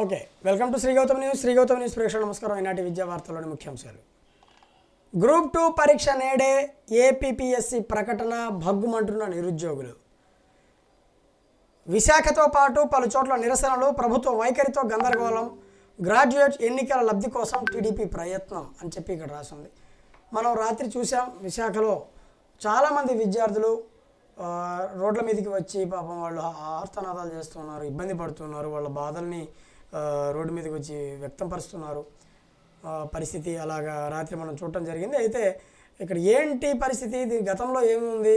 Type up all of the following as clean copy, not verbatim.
Okay, welcome to Shri Gautam news ప్రేక్షకులకు నమస్కారం. ఈనాటి విద్యా వార్తల్లోని ముఖ్యాంశాలు. గ్రూప్ 2 పరీక్ష నేడే, ఏపీపీఎస్సీ ప్రకటన భగ్గుమంటున్న నిరుద్యోగులు. విశాఖతో పాటు పలు చోట్ల నిరసనలు, ప్రభుత్వ వైఖరితో గందరగోళం, గ్రాడ్యుయేట్ ఎన్నికల లబ్ధి కోసం టీడీపీ ప్రయత్నం అని చెప్పి ఇక్కడ రాసింది. మనం రాత్రి చూసాం, విశాఖలో చాలామంది విద్యార్థులు రోడ్ల మీదకి వచ్చి పాపం వాళ్ళు ఆర్తనాదాలు చేస్తున్నారు, ఇబ్బంది పడుతున్నారు, వాళ్ళ బాధల్ని రోడ్డు మీదకి వచ్చి వ్యక్తపరుస్తున్నారు. పరిస్థితి అలాగా రాత్రి మనం చూడటం జరిగింది. అయితే ఇక్కడ ఏంటి పరిస్థితి, ఇది గతంలో ఏముంది,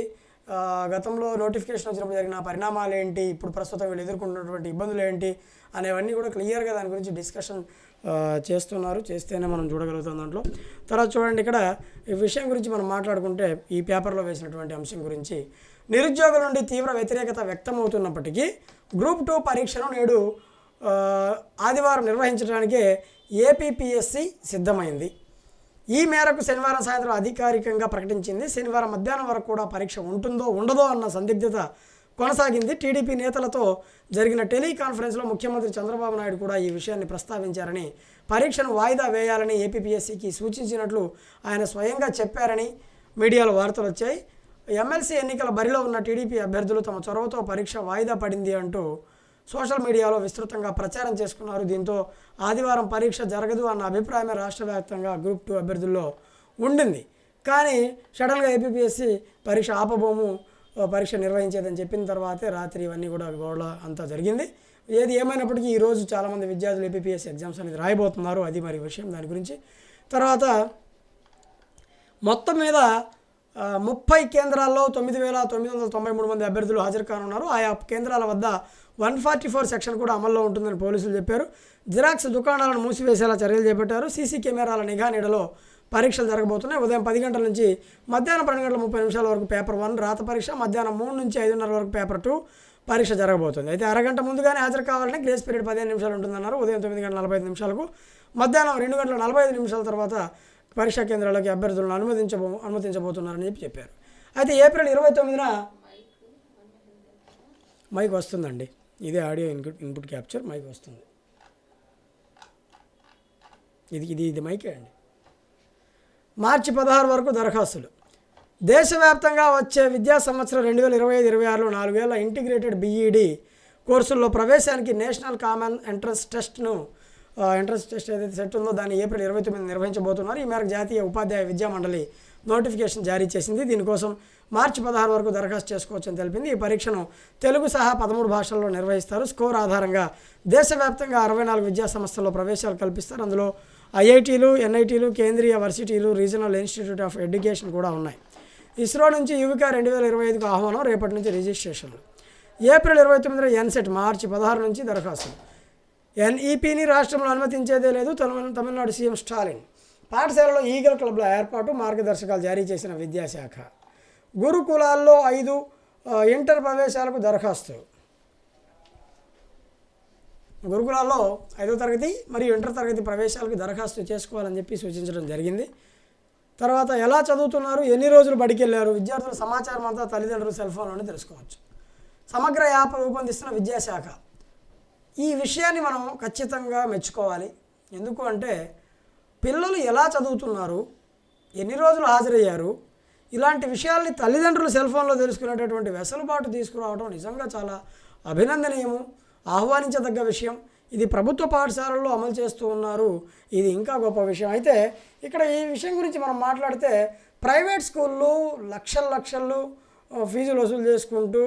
గతంలో నోటిఫికేషన్ వచ్చినప్పుడు జరిగిన పరిణామాలు ఏంటి, ఇప్పుడు ప్రస్తుతం వీళ్ళు ఎదుర్కొంటున్నటువంటి ఇబ్బందులు ఏంటి అనేవన్నీ కూడా క్లియర్గా దాని గురించి డిస్కషన్ చేస్తున్నారు. చేస్తేనే మనం చూడగలుగుతాం దాంట్లో. తర్వాత చూడండి, ఇక్కడ ఈ విషయం గురించి మనం మాట్లాడుకుంటే ఈ పేపర్లో వేసినటువంటి అంశం గురించి, నిరుద్యోగుల నుండి తీవ్ర వ్యతిరేకత వ్యక్తమవుతున్నప్పటికీ గ్రూప్ 2 పరీక్షను నేడు ఆదివారం నిర్వహించడానికే ఏపీపీఎస్సీ సిద్ధమైంది. ఈ మేరకు శనివారం సాయంత్రం అధికారికంగా ప్రకటించింది. శనివారం మధ్యాహ్నం వరకు కూడా పరీక్ష ఉంటుందో ఉండదో అన్న సందిగ్ధత కొనసాగింది. టీడీపీ నేతలతో జరిగిన టెలికాన్ఫరెన్స్లో ముఖ్యమంత్రి చంద్రబాబు నాయుడు కూడా ఈ విషయాన్ని ప్రస్తావించారని, పరీక్షను వాయిదా వేయాలని ఏపీపీఎస్సీకి సూచించినట్లు ఆయన స్వయంగా చెప్పారని మీడియాలో వార్తలు వచ్చాయి. ఎమ్మెల్సీ ఎన్నికల బరిలో ఉన్న టీడీపీ అభ్యర్థులు తమ చొరవతో పరీక్ష వాయిదా పడింది అంటూ సోషల్ మీడియాలో విస్తృతంగా ప్రచారం చేసుకున్నారు. దీంతో ఆదివారం పరీక్ష జరగదు అన్న అభిప్రాయమే రాష్ట్ర వ్యాప్తంగా గ్రూప్ 2 అభ్యర్థుల్లో ఉండింది. కానీ సడన్గా ఏపీపీఎస్సీ పరీక్ష ఆపబోము, పరీక్ష నిర్వహించేదని చెప్పిన తర్వాతే రాత్రి ఇవన్నీ కూడా గోడ అంతా జరిగింది. ఏది ఏమైనప్పటికీ ఈరోజు చాలామంది విద్యార్థులు ఏపీపీఎస్సీ ఎగ్జామ్స్ అనేది రాయబోతున్నారు. అది మరి విషయం దాని గురించి. తర్వాత మొత్తం మీద 30 కేంద్రాల్లో 9,993 మంది అభ్యర్థులు హాజరు కానున్నారు. ఆయా కేంద్రాల వద్ద 144 సెక్షన్ కూడా అమల్లో ఉంటుందని పోలీసులు చెప్పారు. జిరాక్స్ దుకాణాలను మూసివేసేలా చర్యలు చేపట్టారు. సీసీ కెమెరాల నిఘా నీడలో పరీక్షలు జరగబోతున్నాయి. ఉదయం 10 గంటల నుంచి మధ్యాహ్నం 12:30 వరకు పేపర్ 1 రాత పరీక్ష, మధ్యాహ్నం 3 నుంచి 5:30 వరకు పేపర్ 2 పరీక్ష జరగబోతుంది. అయితే అరగంట ముందుగానే హాజరు కావాలని గ్రేస్ పీరియడ్ 15 నిమిషాలు ఉంటుందన్నారు. ఉదయం 9:45 మధ్యాహ్నం 2:45 తర్వాత పరీక్షా కేంద్రాలకి అభ్యర్థులను అనుమతించబోతున్నారని చెప్పారు. అయితే ఏప్రిల్ 29న మైక్ వస్తుందండి, ఇదే ఆడియో ఇన్పుట్ క్యాప్చర్ మైక్ వస్తుంది. ఇది మైకే అండి. మార్చి 16 వరకు దరఖాస్తులు. దేశవ్యాప్తంగా వచ్చే విద్యా సంవత్సరం 2025-26లో 4 ఏళ్ల ఇంటిగ్రేటెడ్ బీఈడి కోర్సుల్లో ప్రవేశానికి నేషనల్ కామన్ ఎంట్రన్స్ టెస్ట్ ఏదైతే సెట్ ఉందో దాన్ని ఏప్రిల్ 29 నిర్వహించబోతున్నారు. ఈ మేరకు జాతీయ ఉపాధ్యాయ విద్యా మండలి నోటిఫికేషన్ జారీ చేసింది. దీనికోసం మార్చి 16 వరకు దరఖాస్తు చేసుకోవచ్చని తెలిపింది. ఈ పరీక్షను తెలుగు సహా 13 భాషల్లో నిర్వహిస్తారు. స్కోర్ ఆధారంగా దేశవ్యాప్తంగా 64 విద్యా సంస్థల్లో ప్రవేశాలు కల్పిస్తారు. అందులో ఐఐటీలు, ఎన్ఐటీలు, కేంద్రీయ వర్సిటీలు, రీజనల్ ఇన్స్టిట్యూట్ ఆఫ్ ఎడ్యుకేషన్ కూడా ఉన్నాయి. ఇస్రో నుంచి యువికా 2025కు ఆహ్వానం, రేపటి నుంచి రిజిస్ట్రేషన్లు. ఏప్రిల్ 29 ఎన్సెట్, మార్చి 16 నుంచి దరఖాస్తులు. ఎన్ఈపీని రాష్ట్రంలో అనుమతించేదే లేదు, తమిళనాడు సీఎం స్టాలిన్. పాఠశాలలో ఈగల్ క్లబ్ల ఏర్పాటు, మార్గదర్శకాలు జారీ చేసిన విద్యాశాఖ. గురుకులాల్లో 5 ఇంటర్ ప్రవేశాలకు దరఖాస్తు. గురుకులాల్లో 5వ తరగతి మరియు ఇంటర్ తరగతి ప్రవేశాలకు దరఖాస్తు చేసుకోవాలని చెప్పి సూచించడం జరిగింది. తర్వాత ఎలా చదువుతున్నారు, ఎన్ని రోజులు బడికి వెళ్ళారు, విద్యార్థుల సమాచారం అంతా తల్లిదండ్రులు సెల్ ఫోన్లోనే తెలుసుకోవచ్చు. సమగ్ర యాప్ రూపొందిస్తున్న విద్యాశాఖ. ఈ విషయాన్ని మనం ఖచ్చితంగా మెచ్చుకోవాలి. ఎందుకు అంటే పిల్లలు ఎలా చదువుతున్నారు, ఎన్ని రోజులు హాజరయ్యారు, ఇలాంటి విషయాల్ని తల్లిదండ్రులు సెల్ ఫోన్లో తెలుసుకునేటటువంటి వెసులుబాటు తీసుకురావడం నిజంగా చాలా అభినందనీయము, ఆహ్వానించదగ్గ విషయం. ఇది ప్రభుత్వ పాఠశాలల్లో అమలు చేస్తూ ఉన్నారు, ఇది ఇంకా గొప్ప విషయం. అయితే ఇక్కడ ఈ విషయం గురించి మనం మాట్లాడితే ప్రైవేట్ స్కూళ్ళు లక్షలు ఫీజులు వసూలు చేసుకుంటూ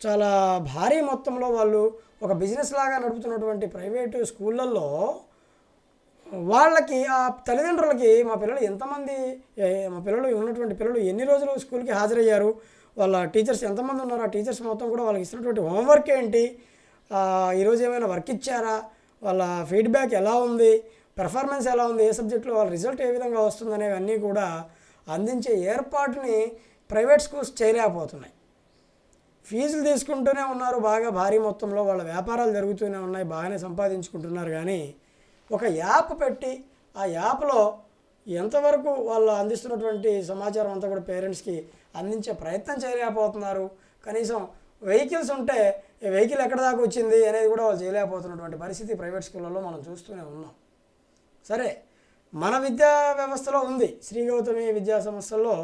చాలా భారీ మొత్తంలో వాళ్ళు ఒక బిజినెస్ లాగా నడుపుతున్నటువంటి ప్రైవేటు స్కూళ్ళల్లో వాళ్ళకి ఆ తల్లిదండ్రులకి మా పిల్లలు ఉన్నటువంటి పిల్లలు ఎన్ని రోజులు స్కూల్కి హాజరయ్యారు, వాళ్ళ టీచర్స్ ఎంతమంది ఉన్నారు, ఆ టీచర్స్ మొత్తం కూడా వాళ్ళకి ఇస్తున్నటువంటి హోంవర్క్ ఏంటి, ఈరోజు ఏమైనా వర్క్ ఇచ్చారా, వాళ్ళ ఫీడ్బ్యాక్ ఎలా ఉంది, పెర్ఫార్మెన్స్ ఎలా ఉంది, ఏ సబ్జెక్టులో వాళ్ళ రిజల్ట్ ఏ విధంగా వస్తుందనేవన్నీ కూడా అందించే ఏర్పాటుని ప్రైవేట్ స్కూల్స్ చేయలేకపోతున్నాయి. ఫీజులు తీసుకుంటూనే ఉన్నారు, బాగా భారీ మొత్తంలో వాళ్ళ వ్యాపారాలు జరుగుతూనే ఉన్నాయి, బాగానే సంపాదించుకుంటున్నారు. కానీ ఒక యాప్ పెట్టి ఆ యాప్లో ఎంతవరకు వాళ్ళు అందిస్తున్నటువంటి సమాచారం అంతా కూడా పేరెంట్స్కి అందించే ప్రయత్నం చేయలేకపోతున్నారు. కనీసం వెహికల్స్ ఉంటే వెహికల్ ఎక్కడ దాకా వచ్చింది అనేది కూడా వాళ్ళు చేయలేకపోతున్నటువంటి పరిస్థితి ప్రైవేట్ స్కూళ్ళలో మనం చూస్తూనే ఉన్నాం. సరే, మన విద్యా వ్యవస్థలో ఉంది. శ్రీ గౌతమి విద్యా సంస్థల్లో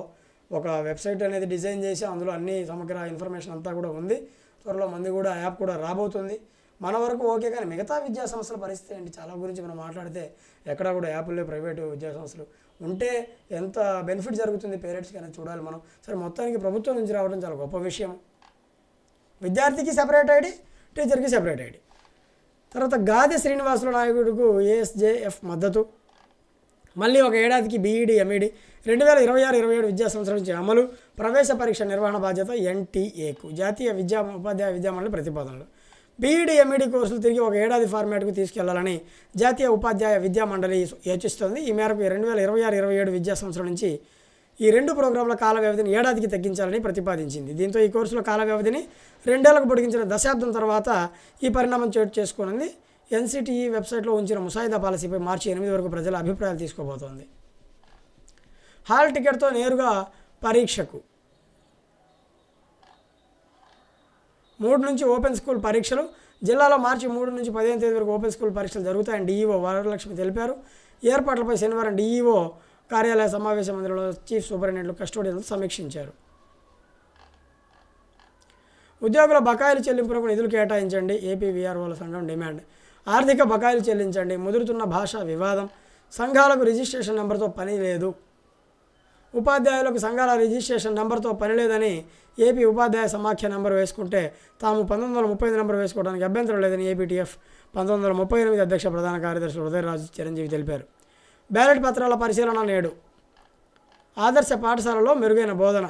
ఒక వెబ్సైట్ అనేది డిజైన్ చేసి అందులో అన్ని సమగ్ర ఇన్ఫర్మేషన్ అంతా కూడా ఉంది. త్వరలో మంది కూడా యాప్ కూడా రాబోతుంది. మన వరకు ఓకే, కానీ మిగతా విద్యా సంస్థల పరిస్థితి ఏంటి? చాలా గురించి మనం మాట్లాడితే ఎక్కడ కూడా యాప్లో ప్రైవేటు విద్యా సంస్థలు ఉంటే ఎంత బెనిఫిట్ జరుగుతుంది పేరెంట్స్కి అనేది చూడాలి మనం. సరే, మొత్తానికి ప్రభుత్వం నుంచి రావడం చాలా గొప్ప విషయం. విద్యార్థికి సెపరేట్ ఐడి, టీచర్కి సెపరేట్ ఐడి. తర్వాత గాది శ్రీనివాసులు నాయకుడికి ఏఎస్జేఎఫ్ మద్దతు. మళ్ళీ ఒక ఏడాదికి బీఈడి ఎంఈడి 2026-27 విద్యా సంవత్సరం నుంచి అమలు. ప్రవేశ పరీక్ష నిర్వహణ బాధ్యత ఎన్టీఏకు. జాతీయ ఉపాధ్యాయ విద్యామండలి ప్రతిపాదనలు. బీఈడి ఎంఈడి కోర్సులు తిరిగి ఒక ఏడాది ఫార్మాట్కు తీసుకెళ్లాలని జాతీయ ఉపాధ్యాయ విద్యామండలి యోచిస్తోంది. ఈ మేరకు 2026-27 విద్యా సంవత్సరం నుంచి ఈ 2 ప్రోగ్రాంల కాల వ్యవధిని ఏడాదికి తగ్గించాలని ప్రతిపాదించింది. దీంతో ఈ కోర్సుల కాల వ్యవధిని 2 ఏళ్లకు పొడిగించిన దశాబ్దం తర్వాత ఈ పరిణామం చోటు చేసుకోనుంది. ఎన్సిటిఈ వెబ్సైట్లో ఉంచిన ముసాయిదా పాలసీపై మార్చి 8 వరకు ప్రజల అభిప్రాయాలు తీసుకోబోతోంది. హాల్ టికెట్తో నేరుగా పరీక్షకు. 3 నుంచి ఓపెన్ స్కూల్ పరీక్షలు. జిల్లాలో మార్చి 3 నుంచి 15 తేదీ వరకు ఓపెన్ స్కూల్ పరీక్షలు జరుగుతాయని డీఈఓ వరలక్ష్మి తెలిపారు. ఏర్పాట్లపై శనివారం డీఈఓ కార్యాలయ సమావేశ మందిరంలో చీఫ్ సూపరింటెండెంట్లు కస్టోడియన్లు సమీక్షించారు. ఉద్యోగుల బకాయిలు చెల్లింపునకు నిధులు కేటాయించండి, ఏపీ వీఆర్ఓల సంఘం డిమాండ్. ఆర్థిక బకాయిలు చెల్లించండి, ముదురుతున్న భాషా వివాదం. సంఘాలకు రిజిస్ట్రేషన్ నెంబర్తో పని లేదు. ఉపాధ్యాయులకు సంఘాల రిజిస్ట్రేషన్ నెంబర్తో పని లేదని ఏపీ ఉపాధ్యాయ సమాఖ్య నెంబర్ వేసుకుంటే తాము 1935 నెంబర్ వేసుకోవడానికి అభ్యంతరం లేదని ఏపీటీఎఫ్ 1938 అధ్యక్ష ప్రధాన కార్యదర్శి ఉదయరాజు చిరంజీవి తెలిపారు. బ్యాలెట్ పత్రాల పరిశీలన నేడు. ఆదర్శ పాఠశాలలో మెరుగైన బోధన.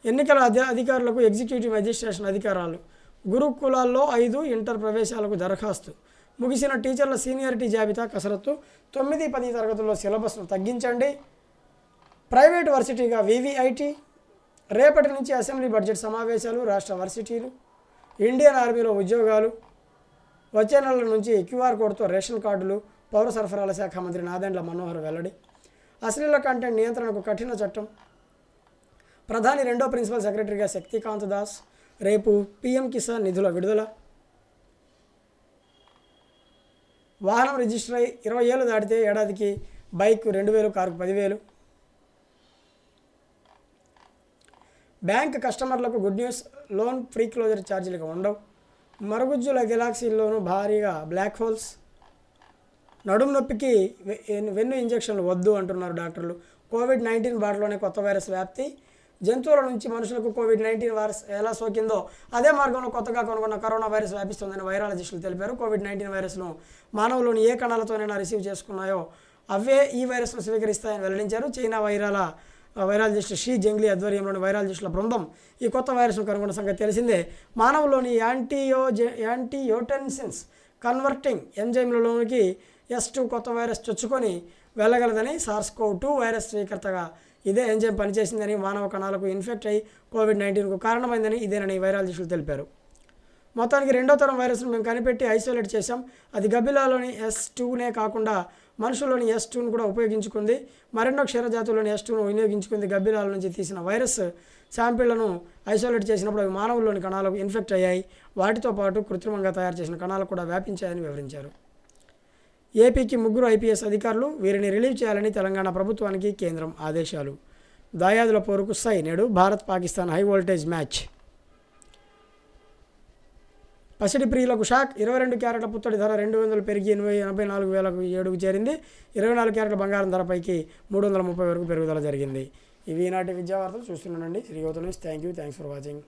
ఎన్నికల అధికారులకు ఎగ్జిక్యూటివ్ మెజిస్ట్రేషన్ అధికారాలు. గురుకులాల్లో 5 ఇంటర్ ప్రవేశాలకు దరఖాస్తు. ముగిసిన టీచర్ల సీనియారిటీ జాబితా కసరత్తు. 9-10 తరగతుల్లో సిలబస్ను తగ్గించండి. ప్రైవేట్ వర్సిటీగా వివిఐటి. రేపటి నుంచి అసెంబ్లీ బడ్జెట్ సమావేశాలు. రాష్ట్ర వర్సిటీలు. ఇండియన్ ఆర్మీలో ఉద్యోగాలు. వచ్చే నెల నుంచి క్యూఆర్ కోడ్తో రేషన్ కార్డులు. పౌర సరఫరాల శాఖ మంత్రి నాదెండ్ల మనోహర్ వెల్లడి. అశ్లీల కంటెంట్ నియంత్రణకు కఠిన చట్టం. ప్రధాని 2వ ప్రిన్సిపల్ సెక్రటరీగా శక్తికాంత్ దాస్. రేపు పీఎం కిసాన్ నిధుల విడుదల. వాహనం రిజిస్టర్ అయి 20 ఏళ్ళు దాటితే ఏడాదికి బైక్ 2000, కారుకు 10,000. బ్యాంక్ కస్టమర్లకు good news. Loan free closure ఛార్జీలుగా ఉండవు. మరుగుజ్జుల గెలాక్సీల్లోనూ భారీగా బ్లాక్ హోల్స్. నడుము నొప్పికి వెన్ను ఇంజెక్షన్లు వద్దు అంటున్నారు డాక్టర్లు. కోవిడ్-19 బాటలోనే కొత్త వైరస్ వ్యాప్తి. జంతువుల నుంచి మనుషులకు కోవిడ్-19 వైరస్ ఎలా సోకిందో అదే మార్గంలో కొత్తగా కనుగొన్న కరోనా వైరస్ వ్యాపిస్తుందని వైరాలజిస్టులు తెలిపారు. కోవిడ్-19 వైరస్ను మానవులోని ఏ కణాలతోనైనా రిసీవ్ చేసుకున్నాయో అవే ఈ వైరస్ను స్వీకరిస్తాయని వెల్లడించారు. చైనా వైరాలజిస్ట్ షీ జంగ్లీ ఆధ్వర్యంలోని వైరాలజిస్టుల బృందం ఈ కొత్త వైరస్ను కనుగొన్న సంగతి తెలిసిందే. మానవులోని యాంటీయోటెన్సిన్స్ కన్వర్టింగ్ ఎంజైమ్లలోనికి S2 కొత్త వైరస్ చొచ్చుకొని వెళ్ళగలదని, SARS-CoV-2 వైరస్ స్వీకర్తగా ఇదే ఎంజైమ్ పనిచేసిందని, మానవ కణాలకు ఇన్ఫెక్ట్ అయి కోవిడ్-19కు కారణమైందని ఇదేనని వైరాలజిస్టులు తెలిపారు. మొత్తానికి 2వ తరం వైరస్ను మేము కనిపెట్టి ఐసోలేట్ చేశాం. అది గబ్బిలాలోని S2నే కాకుండా మనుషుల్లోని S2ను కూడా ఉపయోగించుకుంది. మరెన్నో క్షీరజాతుల్లోని S2ను వినియోగించుకుంది. గబ్బిలాల నుంచి తీసిన వైరస్ శాంపిళ్లను ఐసోలేట్ చేసినప్పుడు అవి మానవుల్లోని కణాలకు ఇన్ఫెక్ట్ అయ్యాయి. వాటితో పాటు కృత్రిమంగా తయారు చేసిన కణాలు కూడా వ్యాపించాయని వివరించారు. ఏపీకి 3 ఐపీఎస్ అధికారులు. వీరిని రిలీవ్ చేయాలని తెలంగాణ ప్రభుత్వానికి కేంద్రం ఆదేశాలు. దాయాదుల పోరుకు సై. నేడు భారత్-పాకిస్తాన్ హై వోల్టేజ్ మ్యాచ్. పసిడి ప్రియులకు షాక్. 22 క్యారెట్ల పుత్తడి ధర 200 పెరిగి 84,007కు చేరింది. 24 క్యారెట్ల బంగారం ధరపైకి 330 వరకు పెరుగుదల జరిగింది. ఇవి ఈనాటి విద్యావార్తలు. చూస్తున్నానండి Shri Gautam. Thanks for watching.